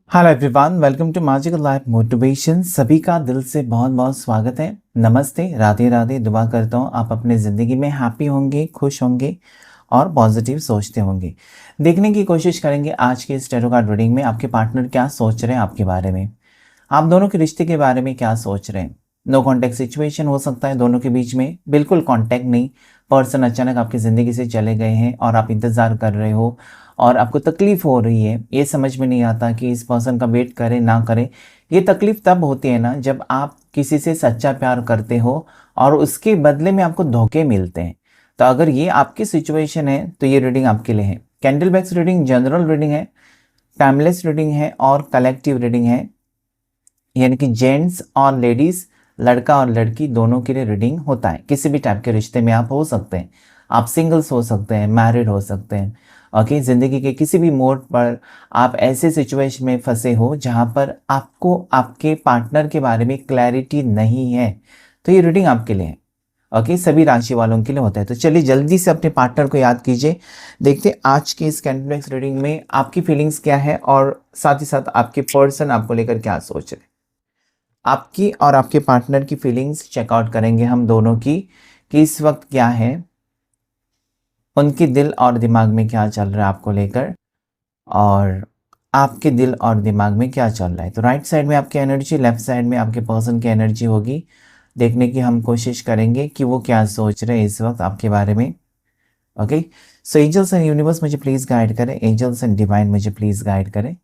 Hello everyone, welcome to magical life motivation. सभी का दिल से बहुत बहुत स्वागत है। नमस्ते, राधे राधे। दुआ करता हूँ आप अपने ज़िंदगी में हैप्पी होंगे, खुश होंगे और पॉजिटिव सोचते होंगे। देखने की कोशिश करेंगे आज के इस टैरो कार्ड रीडिंग में आपके पार्टनर क्या सोच रहे हैं आपके बारे में, आप दोनों के रिश्ते के बारे में क्या सोच रहे हैं। नो कॉन्टैक्ट सिचुएशन हो सकता है दोनों के बीच में, बिल्कुल कॉन्टैक्ट नहीं। पर्सन अचानक आपकी ज़िंदगी से चले गए हैं और आप इंतज़ार कर रहे हो और आपको तकलीफ़ हो रही है। ये समझ में नहीं आता कि इस पर्सन का वेट करें ना करें। ये तकलीफ़ तब होती है ना जब आप किसी से सच्चा प्यार करते हो और उसके बदले में आपको धोखे मिलते हैं। तो अगर ये आपकी सिचुएशन है तो ये रीडिंग आपके लिए है। Candle wax reading general reading है, टाइमलेस रीडिंग है और कलेक्टिव रीडिंग है, यानी कि जेंट्स और लेडीज़, लड़का और लड़की दोनों के लिए रीडिंग होता है। किसी भी टाइप के रिश्ते में आप हो सकते हैं, आप सिंगल्स हो सकते हैं, मैरिड हो सकते हैं। ओके, ज़िंदगी के किसी भी मोड़ पर आप ऐसे सिचुएशन में फंसे हो जहाँ पर आपको आपके पार्टनर के बारे में क्लैरिटी नहीं है, तो ये रीडिंग आपके लिए है। ओके, सभी राशि वालों के लिए होता है। तो चलिए जल्दी से अपने पार्टनर को याद कीजिए। देखते हैं आज की इस कैंडल रीडिंग में आपकी फीलिंग्स क्या है और साथ ही साथ आपके पर्सन आपको लेकर क्या सोच रहे हैं। आपकी और आपके पार्टनर की फीलिंग्स चेकआउट करेंगे हम दोनों की, कि इस वक्त क्या है, उनके दिल और दिमाग में क्या चल रहा है आपको लेकर और आपके दिल और दिमाग में क्या चल रहा है। तो राइट साइड में आपकी एनर्जी, लेफ्ट साइड में आपके पर्सन की एनर्जी होगी। देखने की हम कोशिश करेंगे कि वो क्या सोच रहे हैं इस वक्त आपके बारे में। Okay, so angels and universe मुझे प्लीज़ गाइड करें, एंजल्स एंड डिवाइन मुझे प्लीज़ गाइड करें।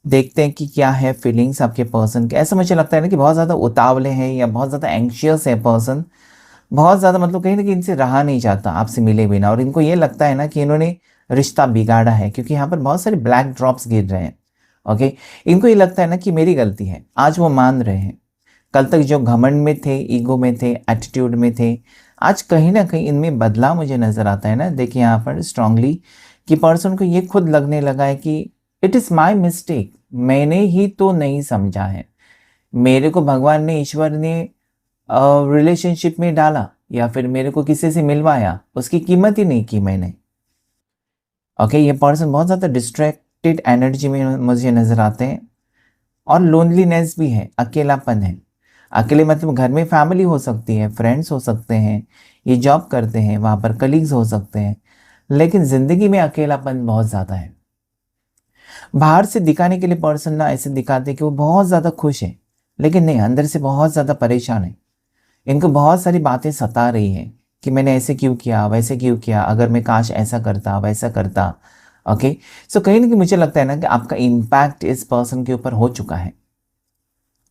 देखते हैं कि क्या है फीलिंग्स आपके पर्सन के। ऐसा मुझे लगता है ना कि बहुत ज़्यादा उतावले हैं या बहुत ज़्यादा एंग्शियस है पर्सन, बहुत ज़्यादा, मतलब कहीं ना कहीं इनसे रहा नहीं जाता आपसे मिले बिना, और इनको ये लगता है ना कि इन्होंने रिश्ता बिगाड़ा है, क्योंकि यहाँ पर बहुत सारे ब्लैक ड्रॉप्स गिर रहे हैं। ओके, इनको ये लगता है ना कि मेरी गलती है, आज वो मान रहे हैं। कल तक जो घमंड में थे, ईगो में थे, एटीट्यूड में थे, आज कहीं ना कहीं इनमें बदलाव मुझे नज़र आता है ना। देखिए यहाँ पर स्ट्रांगली कि पर्सन को ये खुद लगने लगा है कि इट इज़ माई मिस्टेक, मैंने ही तो नहीं समझा है। मेरे को भगवान ने, ईश्वर ने रिलेशनशिप में डाला या फिर मेरे को किसी से मिलवाया, उसकी कीमत ही नहीं की मैंने। ओके, ये पर्सन बहुत ज़्यादा डिस्ट्रैक्टेड एनर्जी में मुझे नज़र आते हैं और लोनलीनेस भी है, अकेलापन है। अकेले मतलब घर में फैमिली हो सकती है, फ्रेंड्स हो सकते हैं, ये जॉब करते हैं, वहाँ पर कलीग्स हो सकते हैं, लेकिन ज़िंदगी में अकेलापन बहुत ज़्यादा है। बाहर से दिखाने के लिए पर्सन ना ऐसे दिखाते कि वो बहुत ज़्यादा खुश है, लेकिन नहीं, अंदर से बहुत ज़्यादा परेशान है। इनको बहुत सारी बातें सता रही हैं कि मैंने ऐसे क्यों किया, वैसे क्यों किया, अगर मैं काश ऐसा करता, वैसा करता। ओके, सो कहीं ना कहीं मुझे लगता है ना कि आपका इम्पैक्ट इस पर्सन के ऊपर हो चुका है,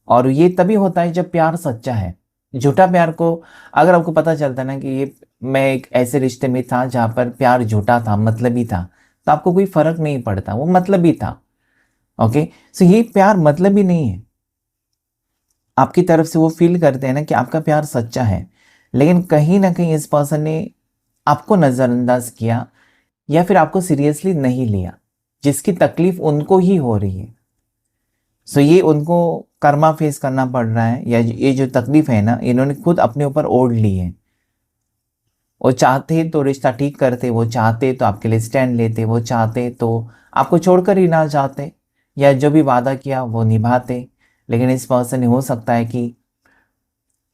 और ये तभी होता है जब प्यार सच्चा है। झूठा प्यार को अगर आपको पता चलता है ना कि ये, मैं एक ऐसे रिश्ते में था जहाँ पर प्यार झूठा था, मतलबी था, तो आपको कोई फर्क नहीं पड़ता, वो मतलबी था। ओके, सो ये प्यार मतलबी नहीं है। आपकी तरफ से वो फील करते हैं ना कि आपका प्यार सच्चा है, लेकिन कहीं ना कहीं इस पर्सन ने आपको नज़रअंदाज किया या फिर आपको सीरियसली नहीं लिया, जिसकी तकलीफ उनको ही हो रही है। सो ये उनको कर्मा फेस करना पड़ रहा है, या ये जो तकलीफ है ना, इन्होंने खुद अपने ऊपर ओढ़ ली है। वो चाहते तो रिश्ता ठीक करते, वो चाहते तो आपके लिए स्टैंड लेते, वो चाहते तो आपको छोड़कर ही ना जाते, या जो भी वादा किया वो निभाते। लेकिन इस पर्सन ने, हो सकता है कि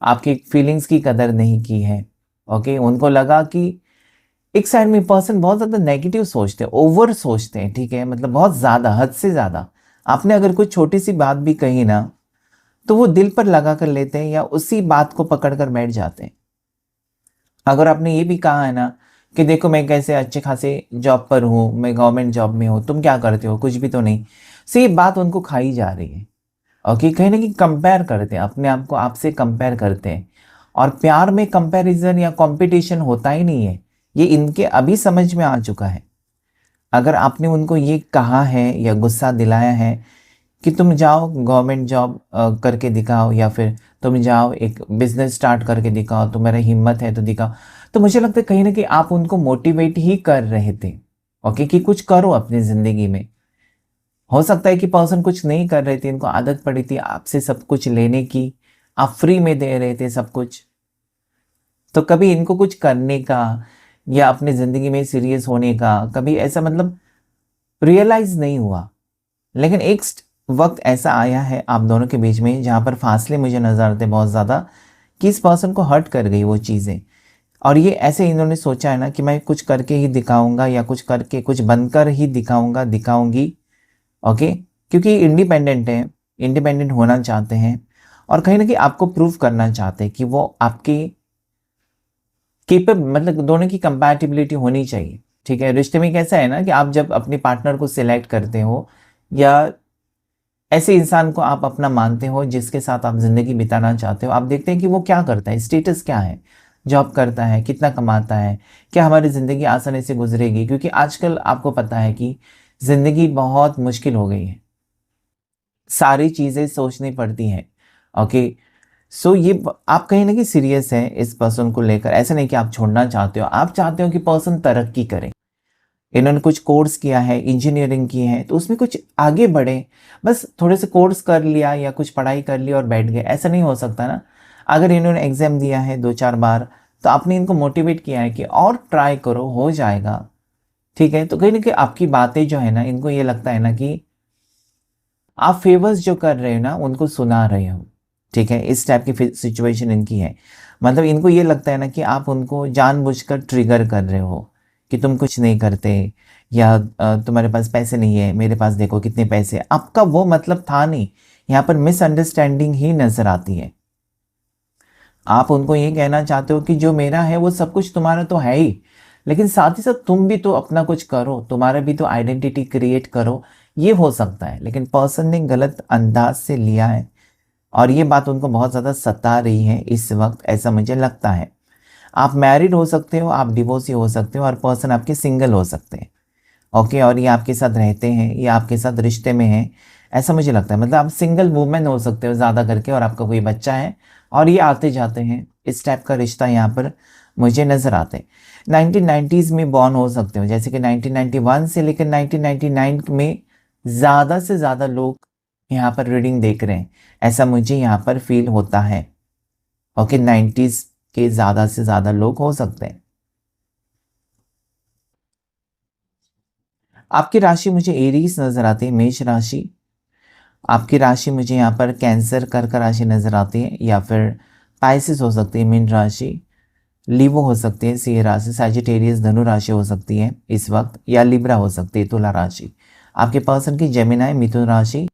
आपकी फीलिंग्स की कदर नहीं की है। ओके, उनको लगा कि एक साइड में पर्सन बहुत ज़्यादा नेगेटिव सोचते हैं, ओवर सोचते हैं, ठीक है, मतलब बहुत ज़्यादा, हद से ज़्यादा। आपने अगर कोई छोटी सी बात भी कही ना, तो वो दिल पर लगा कर लेते हैं या उसी बात को पकड़ कर बैठ जाते हैं। अगर आपने ये भी कहा है ना कि देखो मैं कैसे अच्छे खासे जॉब पर हूँ, मैं गवर्नमेंट जॉब में हूँ, तुम क्या करते हो, कुछ भी तो नहीं, सो ये बात उनको खाई जा रही है। ओके, कहीं ना कहीं कंपेयर करते हैं अपने आप को, आपसे कंपेयर करते हैं। और प्यार में कंपैरिजन या कंपटीशन होता ही नहीं है, ये इनके अभी समझ में आ चुका है। अगर आपने उनको ये कहा है या गुस्सा दिलाया है कि तुम जाओ गवर्नमेंट जॉब करके दिखाओ, या फिर तुम जाओ एक बिजनेस स्टार्ट करके दिखाओ, तुम्हारा हिम्मत है तो दिखाओ, तो मुझे लगता है कहीं ना कहीं आप उनको मोटिवेट ही कर रहे थे। ओके, कि कुछ करो अपनी ज़िंदगी में। हो सकता है कि पर्सन कुछ नहीं कर रहे थे, इनको आदत पड़ी थी आपसे सब कुछ लेने की, आप फ्री में दे रहे थे सब कुछ, तो कभी इनको कुछ करने का या अपनी ज़िंदगी में सीरियस होने का कभी ऐसा मतलब रियलाइज़ नहीं हुआ। लेकिन एक वक्त ऐसा आया है आप दोनों के बीच में जहाँ पर फासले मुझे नज़र आते बहुत ज़्यादा, कि इस पर्सन को हर्ट कर गई वो चीज़ें। और ये ऐसे इन्होंने सोचा है ना कि मैं कुछ करके ही दिखाऊंगा, या कुछ करके कुछ बनकर ही दिखाऊंगा, दिखाऊंगी। ओके, क्योंकि इंडिपेंडेंट है, इंडिपेंडेंट होना चाहते हैं, और कहीं ना कहीं आपको प्रूव करना चाहते हैं कि वो आपके केपेबल, मतलब दोनों की कंपैटिबिलिटी होनी चाहिए। ठीक है, रिश्ते में कैसा है ना कि आप जब अपने पार्टनर को सिलेक्ट करते हो, या ऐसे इंसान को आप अपना मानते हो जिसके साथ आप जिंदगी बिताना चाहते हो, आप देखते हैं कि वो क्या करता है, स्टेटस क्या है, जॉब करता है, कितना कमाता है, क्या हमारी ज़िंदगी आसानी से गुजरेगी, क्योंकि आजकल आपको पता है कि ज़िंदगी बहुत मुश्किल हो गई है, सारी चीज़ें सोचनी पड़ती हैं। ओके, सो ये आप कहीं ना कहीं सीरियस हैं इस पर्सन को लेकर। ऐसा नहीं कि आप छोड़ना चाहते हो, आप चाहते हो कि पर्सन तरक्की करे। इन्होंने कुछ कोर्स किया है, इंजीनियरिंग की है, तो उसमें कुछ आगे बढ़े। बस थोड़े से कोर्स कर लिया या कुछ पढ़ाई कर ली और बैठ गए, ऐसा नहीं हो सकता ना। अगर इन्होंने एग्ज़ाम दिया है 2-4 बार, तो आपने इनको मोटिवेट किया है कि और ट्राई करो, हो जाएगा। ठीक है, तो कहीं ना कहीं आपकी बातें जो है ना, इनको ये लगता है ना कि आप फेवर्स जो कर रहे हो ना, उनको सुना रहे हो। ठीक है, इस टाइप की सिचुएशन इनकी है। मतलब इनको ये लगता है ना कि आप उनको जानबूझकर ट्रिगर कर रहे हो कि तुम कुछ नहीं करते, या तुम्हारे पास पैसे नहीं है, मेरे पास देखो कितने पैसे हैं। आपका वो मतलब था नहीं, यहाँ पर मिसअंडरस्टैंडिंग ही नजर आती है। आप उनको ये कहना चाहते हो कि जो मेरा है वो सब कुछ तुम्हारा तो है ही, लेकिन साथ ही साथ तुम भी तो अपना कुछ करो, तुम्हारा भी तो आइडेंटिटी क्रिएट करो। ये हो सकता है, लेकिन पर्सन ने गलत अंदाज से लिया है, और ये बात उनको बहुत ज़्यादा सता रही है इस वक्त, ऐसा मुझे लगता है। आप मैरिड हो सकते हो, आप डिवोर्सी हो सकते हो, और पर्सन आपके सिंगल हो सकते हैं। ओके, और ये आपके साथ रहते हैं, ये आपके साथ रिश्ते में हैं, ऐसा मुझे लगता है। मतलब आप सिंगल वुमेन हो सकते हो ज़्यादा करके, और आपका कोई बच्चा है, और ये आते जाते हैं, इस टाइप का रिश्ता यहाँ पर मुझे नज़र आते हैं। 1990s में बॉर्न हो सकते हो, जैसे कि 1991 से लेकर 1999 में ज़्यादा से ज़्यादा लोग यहाँ पर रीडिंग देख रहे हैं, ऐसा मुझे यहाँ पर फील होता है। ओके, 90s के ज़्यादा से ज़्यादा लोग हो सकते हैं। आपकी राशि मुझे एरीज नज़र आती है, मेष राशि। आपकी राशि मुझे यहाँ पर कैंसर, कर्क राशि नज़र आती है, या फिर पाइसिस हो सकती है, मीन राशि। लीवो हो सकती है, सिंह राशि। सैजिटेरियस, धनु राशि हो सकती है इस वक्त, या लिब्रा हो सकती है, तुला राशि। आपके पर्सन की जेमिनाई, मिथुन राशि।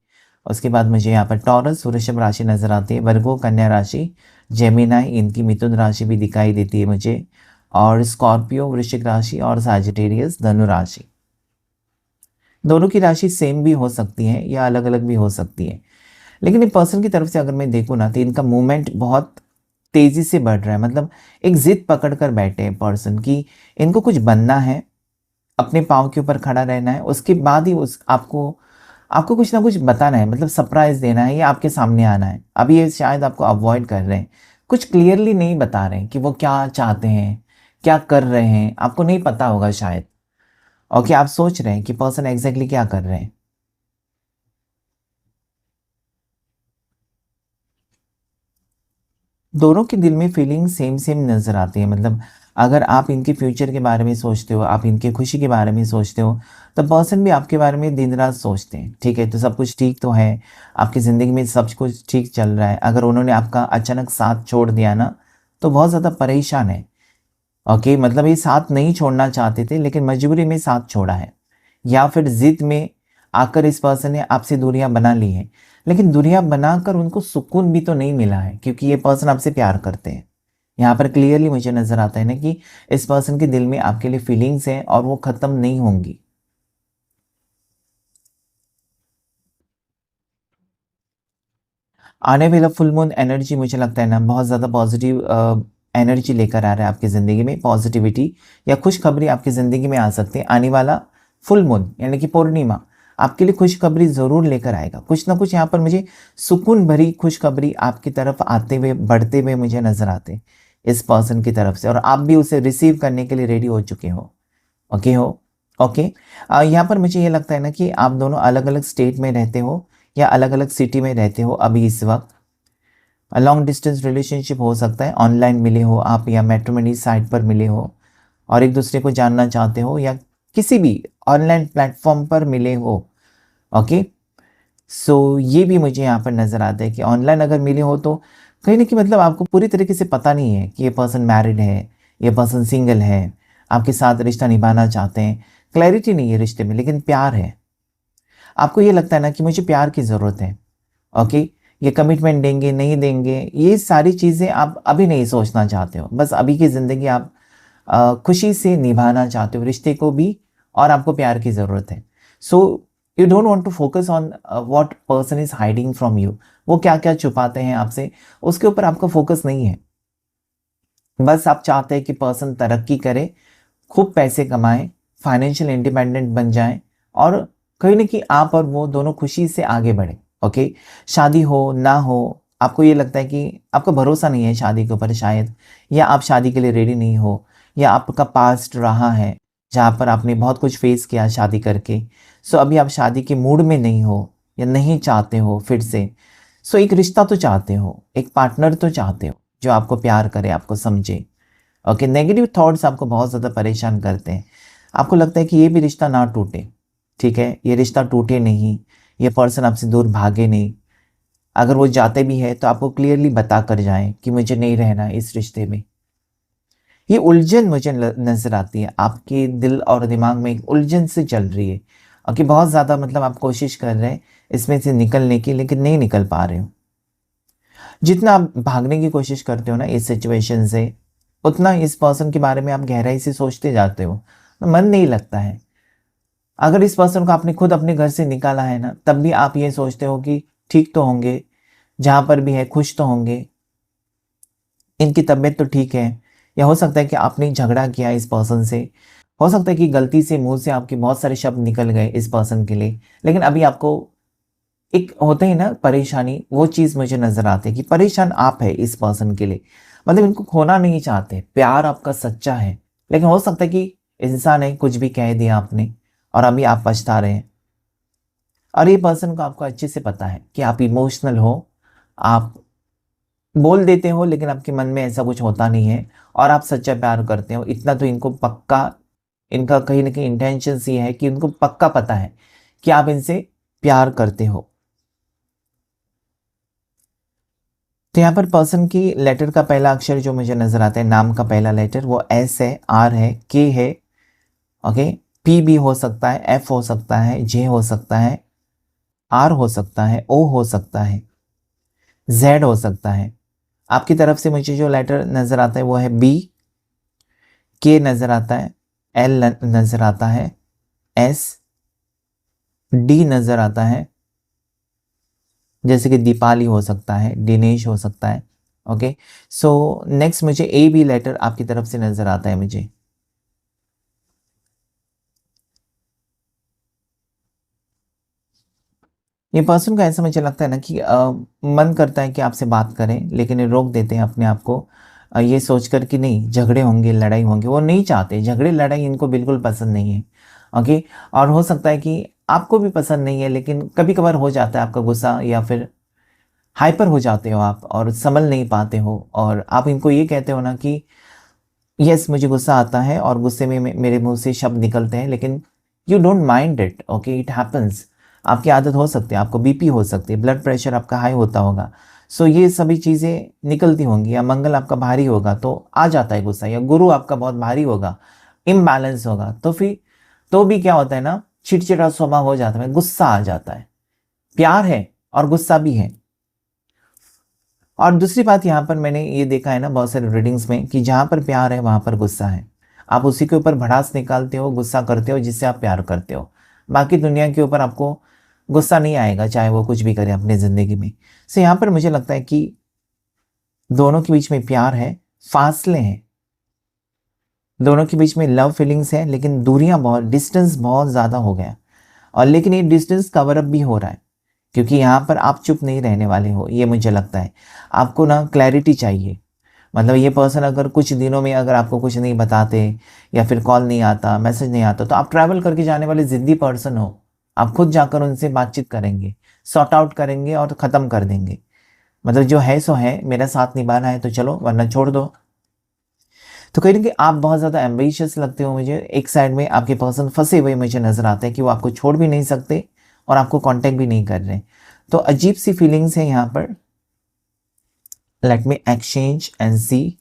उसके बाद मुझे यहाँ पर टॉरस, वृषभ राशि नज़र आती है, वर्गो, कन्या राशि, जेमिनाई, इनकी मिथुन राशि भी दिखाई देती है मुझे, और स्कॉर्पियो, वृश्चिक राशि, और सैजिटेरियस, धनु राशि। दोनों की राशि सेम भी हो सकती है या अलग अलग भी हो सकती है, लेकिन एक पर्सन की तरफ से अगर मैं देखूँ ना, तो इनका मूवमेंट बहुत तेज़ी से बढ़ रहा है। मतलब एक जिद पकड़ कर बैठे हैं पर्सन की, इनको कुछ बनना है, अपने पाँव के ऊपर खड़ा रहना है, उसके बाद ही उस आपको आपको कुछ ना कुछ बताना है, मतलब सरप्राइज़ देना है, या आपके सामने आना है। अभी ये शायद आपको अवॉइड कर रहे हैं, कुछ क्लियरली नहीं बता रहे हैं कि वो क्या चाहते हैं, क्या कर रहे हैं, आपको नहीं पता होगा शायद। और क्या आप सोच रहे हैं कि पर्सन एग्जैक्टली क्या कर रहे हैं। दोनों के दिल में फीलिंग सेम सेम नज़र आती है। मतलब अगर आप इनके फ्यूचर के बारे में सोचते हो, आप इनके खुशी के बारे में सोचते हो, तो पर्सन भी आपके बारे में दिन रात सोचते हैं। ठीक है, तो सब कुछ ठीक तो है, आपकी ज़िंदगी में सब कुछ ठीक चल रहा है। अगर उन्होंने आपका अचानक साथ छोड़ दिया ना, तो बहुत ज़्यादा परेशान है। ओके, मतलब ये साथ नहीं छोड़ना चाहते थे, लेकिन मजबूरी में साथ छोड़ा है, या फिर ज़िद में आकर इस पर्सन ने आपसे दूरियां बना ली हैं। लेकिन दूरियां बनाकर उनको सुकून भी तो नहीं मिला है, क्योंकि ये पर्सन आपसे प्यार करते हैं। यहाँ पर क्लियरली मुझे नज़र आता है ना कि इस पर्सन के दिल में आपके लिए फीलिंग्स हैं, और वो ख़त्म नहीं होंगी। आने वाला फुल मून एनर्जी मुझे लगता है ना, बहुत ज़्यादा पॉजिटिव एनर्जी लेकर आ रहा है आपकी ज़िंदगी में, पॉजिटिविटी या खुशखबरी आपकी ज़िंदगी में आ सकती है। आने वाला फुल मून यानी कि पूर्णिमा आपके लिए खुशखबरी ज़रूर लेकर आएगा। कुछ ना कुछ यहाँ पर मुझे सुकून भरी खुशखबरी आपकी तरफ आते हुए, बढ़ते हुए मुझे नज़र आते हैं इस पर्सन की तरफ से, और आप भी उसे रिसीव करने के लिए रेडी हो चुके हो। ओके हो, ओके। यहाँ पर मुझे ये लगता है ना कि आप दोनों अलग अलग स्टेट में रहते हो, या अलग अलग सिटी में रहते हो अभी इस वक्त। लॉन्ग डिस्टेंस रिलेशनशिप हो सकता है, ऑनलाइन मिले हो आप, या मैट्रिमोनी साइट पर मिले हो और एक दूसरे को जानना चाहते हो, या किसी भी ऑनलाइन प्लेटफॉर्म पर मिले हो। ओके, सो ये भी मुझे यहाँ पर नज़र आता है कि ऑनलाइन अगर मिले हो तो कहीं न कहीं मतलब आपको पूरी तरीके से पता नहीं है कि ये पर्सन मैरिड है, ये पर्सन सिंगल है, आपके साथ रिश्ता निभाना चाहते हैं। क्लैरिटी नहीं है रिश्ते में, लेकिन प्यार है। आपको ये लगता है ना कि मुझे प्यार की ज़रूरत है, ओके? ये कमिटमेंट देंगे, नहीं देंगे, ये सारी चीज़ें आप अभी नहीं सोचना चाहते हो। बस अभी की ज़िंदगी आप खुशी से निभाना चाहते हो रिश्ते को भी, और आपको प्यार की ज़रूरत है। So you don't want to focus on what person is hiding from you. वो क्या-क्या छुपाते हैं आपसे, उसके ऊपर आपका फोकस नहीं है। बस आप चाहते हैं कि पर्सन तरक्की करे, खूब पैसे कमाएँ, फाइनेंशियल इंडिपेंडेंट बन जाएँ, और कहीं न कहीं आप और वो दोनों खुशी से आगे बढ़ें, ओके? शादी हो, ना हो, आपको ये लगता है कि आपको भरोसा नहीं है शादी के ऊपर शायद, या आप शादी के लिए रेडी नहीं हो, या आपका पास्ट रहा है, जहाँ पर आपने बहुत कुछ फेस किया शादी करके। सो अभी आप शादी के मूड में नहीं हो, या नहीं चाहते हो फिर से। सो एक रिश्ता तो चाहते हो, एक पार्टनर तो चाहते हो, जो आपको प्यार करे, आपको समझे। ओके, नेगेटिव थॉट्स आपको बहुत ज़्यादा परेशान करते हैं। आपको लगता है कि ये भी रिश्ता ना टूटे, ठीक है? ये रिश्ता टूटे नहीं, ये पर्सन आपसे दूर भागे नहीं। अगर वो जाते भी हैं तो आपको क्लियरली बता कर जाएँ कि मुझे नहीं रहना है इस रिश्ते में। ये उलझन मुझे नज़र आती है, आपके दिल और दिमाग में एक उलझन सी चल रही है, और कि बहुत ज़्यादा मतलब आप कोशिश कर रहे हैं इसमें से निकलने की, लेकिन नहीं निकल पा रहे हो। जितना आप भागने की कोशिश करते हो ना इस सिचुएशन से, उतना इस पर्सन के बारे में आप गहराई से सोचते जाते हो, तो मन नहीं लगता है। अगर इस पर्सन को आपने खुद अपने घर से निकाला है ना, तब भी आप ये सोचते हो कि ठीक तो होंगे, जहाँ पर भी है खुश तो होंगे, इनकी तबीयत तो ठीक है। या हो सकता है कि आपने झगड़ा किया इस पर्सन से, हो सकता है कि गलती से मुँह से आपके बहुत सारे शब्द निकल गए इस पर्सन के लिए, लेकिन अभी आपको एक होता है ना परेशानी, वो चीज़ मुझे नज़र आती है कि परेशान आप है इस पर्सन के लिए। मतलब इनको खोना नहीं चाहते, प्यार आपका सच्चा है, लेकिन हो सकता है कि इंसान है, कुछ भी कह दिया आपने, और अभी आप पछता रहे हैं। और ये पर्सन को आपको अच्छे से पता है कि आप इमोशनल हो, आप बोल देते हो, लेकिन आपके मन में ऐसा कुछ होता नहीं है, और आप सच्चा प्यार करते हो। इतना तो इनको पक्का, इनका कहीं न कहीं इंटेंशंस ये है कि इनको पक्का पता है कि आप इनसे प्यार करते हो। तो यहाँ पर पर्सन की लेटर का पहला अक्षर जो मुझे नज़र आता है, नाम का पहला लेटर, वो एस है, आर है, के है, ओके? पी भी हो सकता है, एफ हो सकता है, जे हो सकता है, आर हो सकता है, ओ हो सकता है, जेड हो सकता है। आपकी तरफ से मुझे जो लेटर नज़र आता है वो है बी, के नज़र आता है, एल नज़र आता है, एस, डी नज़र आता है, जैसे कि दीपाली हो सकता है, दिनेश हो सकता है, ओके? सो नेक्स्ट मुझे ए बी लेटर आपकी तरफ से नज़र आता है मुझे। ये पर्सन को ऐसा मुझे लगता है ना कि मन करता है कि आपसे बात करें, लेकिन ये रोक देते हैं अपने आप को, ये सोचकर कि नहीं झगड़े होंगे, लड़ाई होंगे। वो नहीं चाहते झगड़े, लड़ाई इनको बिल्कुल पसंद नहीं है, ओके? और हो सकता है कि आपको भी पसंद नहीं है, लेकिन कभी-कभार हो जाता है आपका गुस्सा, या फिर हाइपर हो जाते हो आप और संभल नहीं पाते हो, और आप इनको ये कहते हो ना कि यस मुझे गुस्सा आता है, और गुस्से में मेरे मुँह से शब्द निकलते हैं, लेकिन you don't mind it, okay? It happens. आपकी आदत हो सकती है, आपको बीपी हो सकती है, ब्लड प्रेशर आपका हाई होता होगा। सो ये सभी चीज़ें निकलती होंगी, या मंगल आपका भारी होगा तो आ जाता है गुस्सा, या गुरु आपका बहुत भारी होगा, इम्बैलेंस होगा, तो फिर तो भी क्या होता है ना, चिड़चिड़ा स्वभाव हो जाता है, गुस्सा आ जाता है। प्यार है और गुस्सा भी है। और दूसरी बात यहाँ पर मैंने ये देखा है ना बहुत सारे रीडिंग्स में, कि जहाँ पर प्यार है वहाँ पर गुस्सा है। आप उसी के ऊपर भड़ास निकालते हो, गुस्सा करते हो जिससे आप प्यार करते हो। बाकी दुनिया के ऊपर आपको गुस्सा नहीं आएगा, चाहे वो कुछ भी करे अपनी ज़िंदगी में। सो यहाँ पर मुझे लगता है कि दोनों के बीच में प्यार है, फासले हैं, दोनों के बीच में लव फीलिंग्स है, लेकिन दूरियाँ बहुत, डिस्टेंस बहुत ज़्यादा हो गया। और लेकिन ये डिस्टेंस कवर अप भी हो रहा है, क्योंकि यहाँ पर आप चुप नहीं रहने वाले हो, ये मुझे लगता है। आपको ना क्लैरिटी चाहिए। मतलब ये पर्सन अगर कुछ दिनों में अगर आपको कुछ नहीं बताते, या फिर कॉल नहीं आता, मैसेज नहीं आता, तो आप ट्रैवल करके जाने वाले ज़िद्दी पर्सन हो। आप खुद जाकर उनसे बातचीत करेंगे, सॉर्ट आउट करेंगे और ख़त्म कर देंगे। मतलब जो है सो है, मेरा साथ निभाना है तो चलो, वरना छोड़ दो। तो कहीं न कहीं आप बहुत ज़्यादा एम्बिशियस लगते हो मुझे। एक साइड में आपके पर्सन फँसे हुए मुझे नज़र आते हैं कि वो आपको छोड़ भी नहीं सकते, और आपको कांटेक्ट भी नहीं कर रहे। तो अजीब सी फीलिंग्स है यहाँ पर। Let me exchange and see.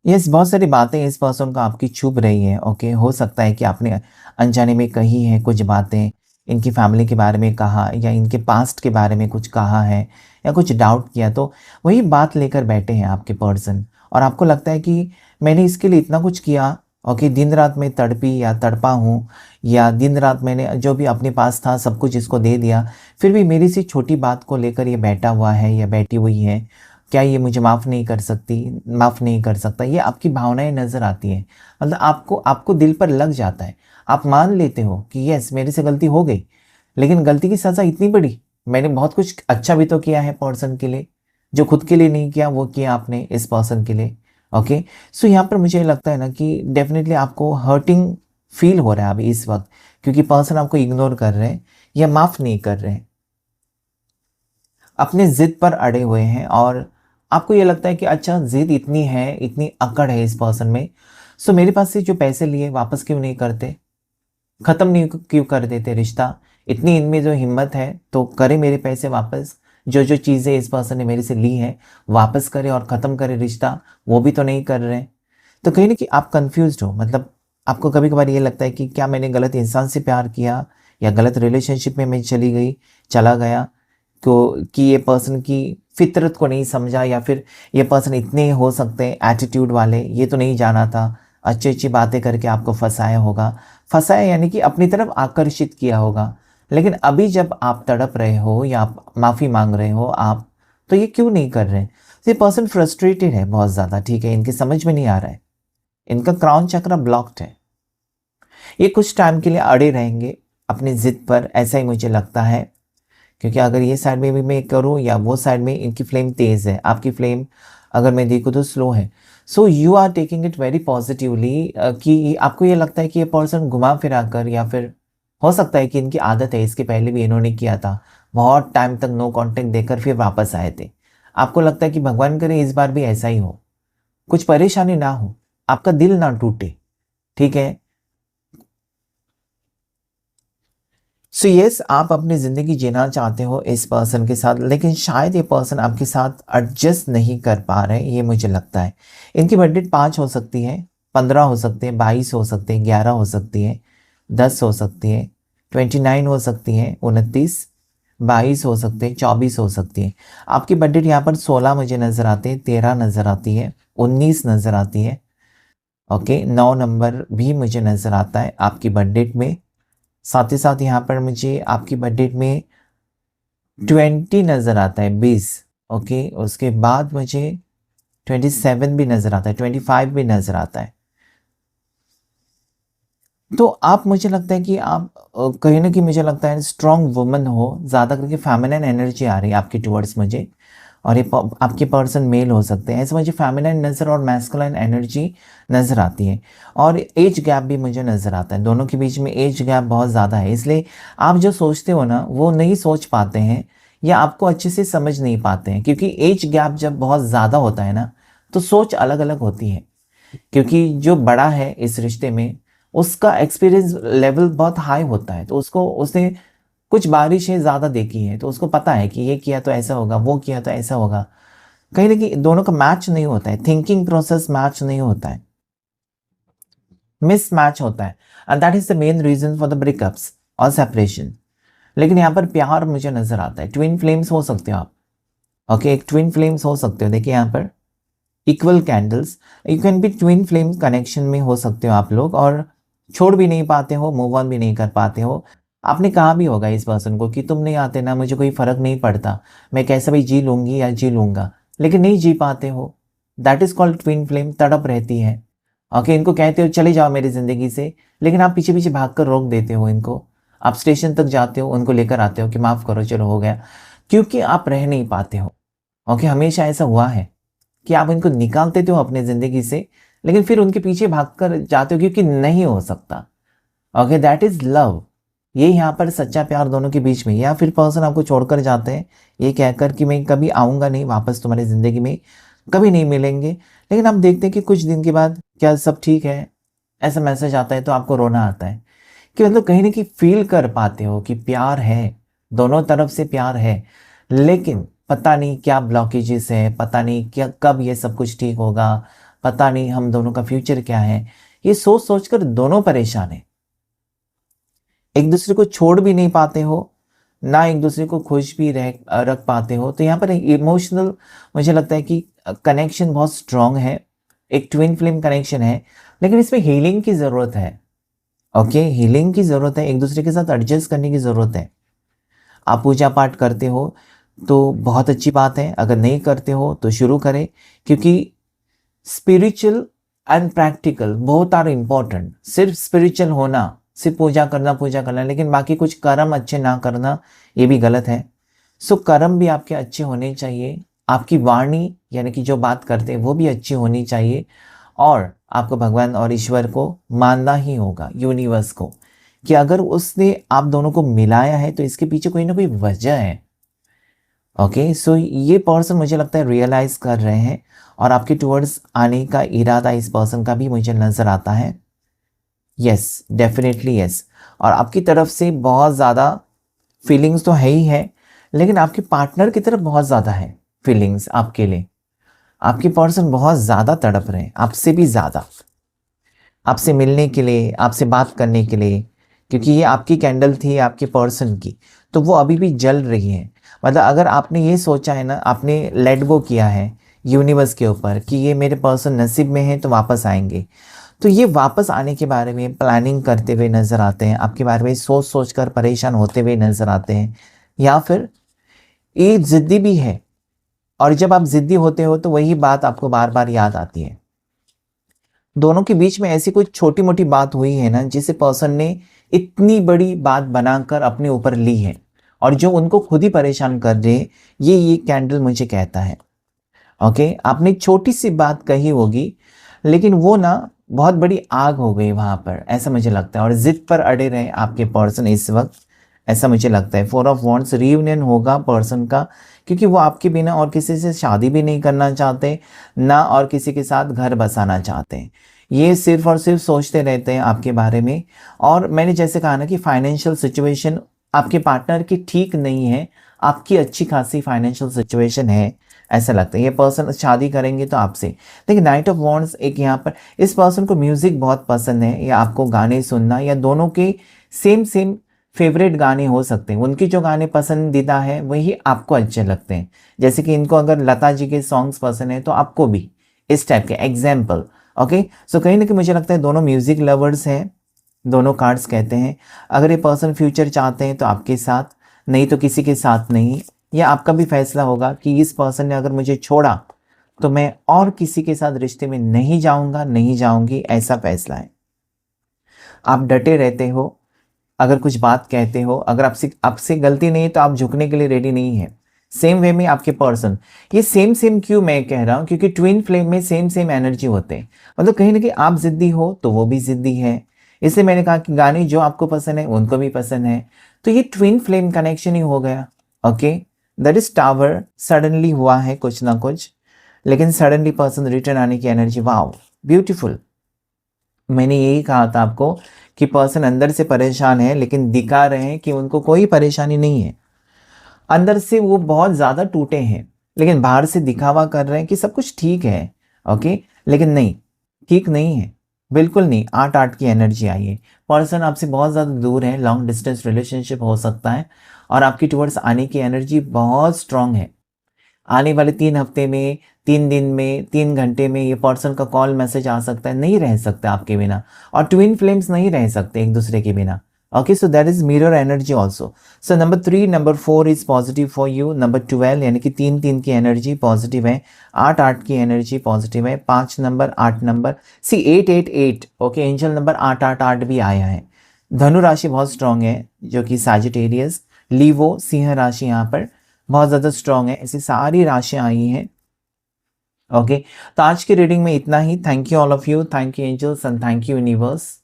Yes, बहुत सारी बातें इस पर्सन को आपकी चुभ रही है। ओके, हो सकता है कि आपने अनजाने में कही है कुछ बातें, इनकी फैमिली के बारे में कहा या इनके पास्ट के बारे में कुछ कहा है या कुछ डाउट किया, तो वही बात लेकर बैठे हैं आपके पर्सन। और आपको लगता है कि मैंने इसके लिए इतना कुछ किया, ओके, दिन रात मैं तड़पी या तड़पा हूँ, या दिन रात मैंने जो भी अपने पास था सब कुछ इसको दे दिया, फिर भी मेरी सी छोटी बात को लेकर ये बैठा हुआ है या बैठी हुई है। क्या ये मुझे माफ़ नहीं कर सकती, माफ़ नहीं कर सकता, ये आपकी भावनाएं नज़र आती हैं। मतलब आपको आपको दिल पर लग जाता है। आप मान लेते हो कि यस मेरे से गलती हो गई, लेकिन गलती की सज़ा इतनी बड़ी, मैंने बहुत कुछ अच्छा भी तो किया है पर्सन के लिए, जो खुद के लिए नहीं किया वो किया आपने इस पर्सन के लिए। ओके, सो यहाँ पर मुझे लगता है ना कि डेफिनेटली आपको हर्टिंग फील हो रहा है अभी इस वक्त, क्योंकि पर्सन आपको इग्नोर कर रहे हैं या माफ़ नहीं कर रहे हैं, अपने ज़िद पर अड़े हुए हैं। और आपको ये लगता है कि अच्छा ज़िद इतनी है, इतनी अकड़ है इस पर्सन में, सो मेरे पास से जो पैसे लिए वापस क्यों नहीं करते, ख़त्म नहीं क्यों कर देते रिश्ता। इतनी इनमें जो हिम्मत है तो करे मेरे पैसे वापस, जो जो चीज़ें इस पर्सन ने मेरे से ली हैं वापस करे और ख़त्म करे रिश्ता, वो भी तो नहीं कर रहे। तो कहीं ना कि आप कंफ्यूज्ड हो, मतलब आपको कभी कभार ये लगता है कि क्या मैंने गलत इंसान से प्यार किया या गलत रिलेशनशिप में मैं चला गया, कि ये पर्सन की फितरत को नहीं समझा, या फिर ये पर्सन इतने हो सकते हैं एटीट्यूड वाले, ये तो नहीं जाना था, अच्छी अच्छी बातें करके आपको फंसाया होगा। फंसाया यानी कि अपनी तरफ आकर्षित किया होगा। लेकिन अभी जब आप तड़प रहे हो या आप माफ़ी मांग रहे हो आप, तो ये क्यों नहीं कर रहे? ये पर्सन फ्रस्ट्रेटेड है बहुत ज़्यादा, ठीक है, इनके समझ में नहीं आ रहा है, इनका क्राउन चक्र ब्लॉक्ड है। ये कुछ टाइम के लिए अड़े रहेंगे अपनी ज़िद पर, ऐसा ही मुझे लगता है। क्योंकि अगर ये साइड में भी मैं करूँ या वो साइड में, इनकी फ्लेम तेज़ है, आपकी फ्लेम अगर मैं देखूँ तो स्लो है। So you are taking it very positively, कि आपको ये लगता है कि ये पर्सन घुमा फिरा कर, या फिर हो सकता है कि इनकी आदत है, इसके पहले भी इन्होंने किया था, बहुत टाइम तक नो कांटेक्ट देकर फिर वापस आए थे। आपको लगता है कि भगवान करे इस बार भी ऐसा ही हो, कुछ परेशानी ना हो, आपका दिल ना टूटे, ठीक है। सो यस, आप अपनी ज़िंदगी जीना चाहते हो इस पर्सन के साथ, लेकिन शायद ये पर्सन आपके साथ एडजस्ट नहीं कर पा रहे, ये मुझे लगता है। इनकी बर्थडे 5 हो सकती है, 15 हो सकते हैं, 22 हो सकते हैं, 11 हो सकती है, 10 हो सकती है, 29 हो सकती है, 29, 22 हो सकते हैं, 24 हो सकती है। आपकी बर्थडे यहाँ पर 16 मुझे नज़र आते हैं, 13 नज़र आती है, 19 नज़र आती है। ओके, 9 नंबर भी मुझे नज़र आता है आपकी बर्थडे में। साथ ही साथ यहाँ पर मुझे आपकी बर्थडे में 20 नज़र आता है, 20। ओके, उसके बाद मुझे 27 भी नज़र आता है, 25 भी नज़र आता है। तो आप, मुझे लगता है कि आप कहीं ना कहीं मुझे लगता है स्ट्रॉन्ग वुमन हो, ज़्यादा करके फेमिनिन एनर्जी आ रही है आपकी टुवर्ड्स मुझे। और ये आपके पर्सन मेल हो सकते हैं, ऐसे मुझे फेमिनिन नज़र और मैस्कुलाइन एनर्जी नज़र आती है। और एज गैप भी मुझे नज़र आता है, दोनों के बीच में एज गैप बहुत ज़्यादा है, इसलिए आप जो सोचते हो ना वो नहीं सोच पाते हैं, या आपको अच्छे से समझ नहीं पाते हैं। क्योंकि एज गैप जब बहुत ज़्यादा होता है ना, तो सोच अलग अलग होती है। क्योंकि जो बड़ा है इस रिश्ते में, उसका एक्सपीरियंस लेवल बहुत हाई होता है, तो उसने कुछ बारिशें ज़्यादा देखी हैं, तो उसको पता है कि ये किया तो ऐसा होगा, वो किया तो ऐसा होगा। कहीं ना कहीं दोनों का मैच नहीं होता है, थिंकिंग प्रोसेस मैच नहीं होता है, मिस मैच होता है, and that is the main reason for the breakups और सेपरेशन। लेकिन यहाँ पर प्यार मुझे नजर आता है, ट्विन फ्लेम्स हो सकते हो आप। ओके, एक ट्विन फ्लेम्स हो सकते हो, देखिए यहाँ पर equal candles, you can be twin flame connection में हो सकते हो आप लोग, और छोड़ भी नहीं पाते हो, मूव ऑन भी नहीं कर पाते हो। आपने कहा भी होगा इस पर्सन को कि तुम नहीं आते ना, मुझे कोई फ़र्क नहीं पड़ता, मैं कैसा भी जी लूँगी या जी लूँगा, लेकिन नहीं जी पाते हो। That is called twin flame, तड़प रहती है। ओके, इनको कहते हो चले जाओ मेरी ज़िंदगी से, लेकिन आप पीछे पीछे भाग कर रोक देते हो इनको। आप स्टेशन तक जाते हो, उनको लेकर आते हो कि माफ़ करो, चलो हो गया, क्योंकि आप रह नहीं पाते हो। ओके, हमेशा ऐसा हुआ है कि आप इनको निकालते तो हो अपने ज़िंदगी से, लेकिन फिर उनके पीछे भागकर जाते हो क्योंकि नहीं हो सकता। Okay, that is love. ये यहाँ पर सच्चा प्यार दोनों के बीच में, या फिर पर्सन आपको छोड़कर जाते हैं ये कहकर कि मैं कभी आऊँगा नहीं वापस तुम्हारी ज़िंदगी में, कभी नहीं मिलेंगे। लेकिन आप देखते हैं कि कुछ दिन के बाद क्या सब ठीक है, ऐसा मैसेज आता है तो आपको रोना आता है कि मतलब कहीं न कहीं फ़ील कर पाते हो कि प्यार है, दोनों तरफ से प्यार है, लेकिन पता नहीं क्या ब्लॉकेजेस है, पता नहीं क्या कब ये सब कुछ ठीक होगा, पता नहीं हम दोनों का फ्यूचर क्या है। ये सोच-सोच कर दोनों परेशान हैं। एक दूसरे को छोड़ भी नहीं पाते हो, ना एक दूसरे को खुश भी रख पाते हो। तो यहाँ पर एक इमोशनल मुझे लगता है कि कनेक्शन बहुत स्ट्रॉन्ग है, एक ट्विन फ्लेम कनेक्शन है, लेकिन इसमें हीलिंग की ज़रूरत है। ओके, हीलिंग की ज़रूरत है, एक दूसरे के साथ एडजस्ट करने की ज़रूरत है। आप पूजा पाठ करते हो तो बहुत अच्छी बात है, अगर नहीं करते हो तो शुरू करें, क्योंकि spiritual and practical both are important. सिर्फ स्पिरिचुअल होना, सिर्फ पूजा करना, लेकिन बाकी कुछ कर्म अच्छे ना करना, ये भी गलत है। सो कर्म भी आपके अच्छे होने चाहिए, आपकी वाणी यानी कि जो बात करते हैं वो भी अच्छी होनी चाहिए, और आपको भगवान और ईश्वर को मानना ही होगा, यूनिवर्स को, कि अगर उसने आप दोनों को मिलाया है तो इसके पीछे कोई ना कोई वजह है। ओके, सो ये पर्सन मुझे लगता है रियलाइज कर रहे हैं, और आपके टुवर्ड्स आने का इरादा इस पर्सन का भी मुझे नज़र आता है। Yes, definitely yes. और आपकी तरफ से बहुत ज़्यादा फीलिंग्स तो है ही है, लेकिन आपके पार्टनर की तरफ बहुत ज़्यादा है फीलिंग्स आपके लिए। आपके पर्सन बहुत ज़्यादा तड़प रहे हैं, आपसे भी ज़्यादा, आपसे मिलने के लिए, आपसे बात करने के लिए, क्योंकि ये आपकी कैंडल थी आपके पर्सन की, तो वो अभी भी जल रही है। मतलब अगर आपने ये सोचा है ना, आपने लेट गो किया है यूनिवर्स के ऊपर कि ये मेरे पर्सन नसीब में है तो वापस आएंगे, तो ये वापस आने के बारे में प्लानिंग करते हुए नज़र आते हैं, आपके बारे में सोच सोच कर परेशान होते हुए नज़र आते हैं, या फिर ये ज़िद्दी भी है, और जब आप ज़िद्दी होते हो तो वही बात आपको बार बार याद आती है। दोनों के बीच में ऐसी कोई छोटी मोटी बात हुई है ना, जिसे पर्सन ने इतनी बड़ी बात बनाकर अपने ऊपर ली है, और जो उनको खुद ही परेशान कर रहे, ये कैंडल मुझे कहता है। ओके, आपने छोटी सी बात कही होगी, लेकिन वो ना बहुत बड़ी आग हो गई वहाँ पर, ऐसा मुझे लगता है, और ज़िद पर अड़े रहे आपके पर्सन इस वक्त, ऐसा मुझे लगता है। 4 ऑफ वॉन्ड्स रियूनियन होगा पर्सन का, क्योंकि वो आपके बिना और किसी से शादी भी नहीं करना चाहते, ना और किसी के साथ घर बसाना चाहते हैं। ये सिर्फ और सिर्फ सोचते रहते हैं आपके बारे में। और मैंने जैसे कहा ना कि फाइनेंशियल सिचुएशन आपके पार्टनर की ठीक नहीं है, आपकी अच्छी खासी फाइनेंशियल सिचुएशन है, ऐसा लगता है। ये पर्सन शादी करेंगे तो आपसे। देखिए, नाइट ऑफ वॉन्ड्स एक यहाँ पर, इस पर्सन को म्यूज़िक बहुत पसंद है, या आपको गाने सुनना, या दोनों के सेम सेम फेवरेट गाने हो सकते हैं। उनके जो गाने पसंदीदा है वही आपको अच्छे लगते हैं। जैसे कि इनको अगर लता जी के सॉन्ग्स पसंद है तो आपको भी इस टाइप के एग्जाम्पल। ओके, सो कहीं ना कहीं मुझे लगता है दोनों म्यूज़िक लवर्स हैं, दोनों कार्ड्स कहते हैं। अगर ये पर्सन फ्यूचर चाहते हैं तो आपके साथ, नहीं तो किसी के साथ नहीं। या आपका भी फैसला होगा कि इस पर्सन ने अगर मुझे छोड़ा तो मैं और किसी के साथ रिश्ते में नहीं जाऊंगा, नहीं जाऊंगी, ऐसा फैसला है। आप डटे रहते हो, अगर कुछ बात कहते हो, अगर आपसे आपसे गलती नहीं है तो आप झुकने के लिए रेडी नहीं है। सेम वे में आपके पर्सन, ये सेम सेम क्यों मैं कह रहा हूँ, क्योंकि ट्विन फ्लेम में सेम सेम एनर्जी होते हैं। मतलब कहीं ना कहीं आप जिद्दी हो तो वो भी जिद्दी है, इसलिए मैंने कहा कि गाने जो आपको पसंद है उनको भी पसंद है, तो ये ट्विन फ्लेम कनेक्शन ही हो गया। Okay, that is tower, suddenly हुआ है कुछ ना कुछ, लेकिन सडनली पर्सन रिटर्न आने की एनर्जी, वाओ ब्यूटीफुल। मैंने यही कहा था आपको कि पर्सन अंदर से परेशान है, लेकिन दिखा रहे हैं कि उनको कोई परेशानी नहीं है। अंदर से वो बहुत ज़्यादा टूटे हैं, लेकिन बाहर से दिखावा कर रहे हैं कि सब कुछ ठीक है। ओके, लेकिन नहीं, ठीक नहीं है, बिल्कुल नहीं। 8-8 की एनर्जी आई है, पर्सन आपसे बहुत ज़्यादा दूर है, लॉन्ग डिस्टेंस रिलेशनशिप हो सकता है, और आपकी टुवर्ड्स आने की एनर्जी बहुत स्ट्रांग है। आने वाले 3 हफ्ते में, 3 दिन में, 3 घंटे में ये पर्सन का कॉल मैसेज आ सकता है, नहीं रह सकता आपके बिना, और ट्विन फ्लेम्स नहीं रह सकते एक दूसरे के बिना। Okay, so that is mirror energy also. So number 3, number 4 is positive for you. Number 12 यानी कि 3-3 की एनर्जी पॉजिटिव है, 8-8 की एनर्जी पॉजिटिव है, 5 नंबर, 8 नंबर, सी 888। ओके, एंजल नंबर 888 भी आया है। धनु राशि बहुत स्ट्रांग है, जो कि सैजिटेरियस, लीवो, सिंह राशि यहाँ पर बहुत ज़्यादा स्ट्रांग है। ऐसी सारी राशियाँ आई हैं। ओके, तो आज की रीडिंग में इतना ही। Thank you all of you, thank you angels and thank you universe.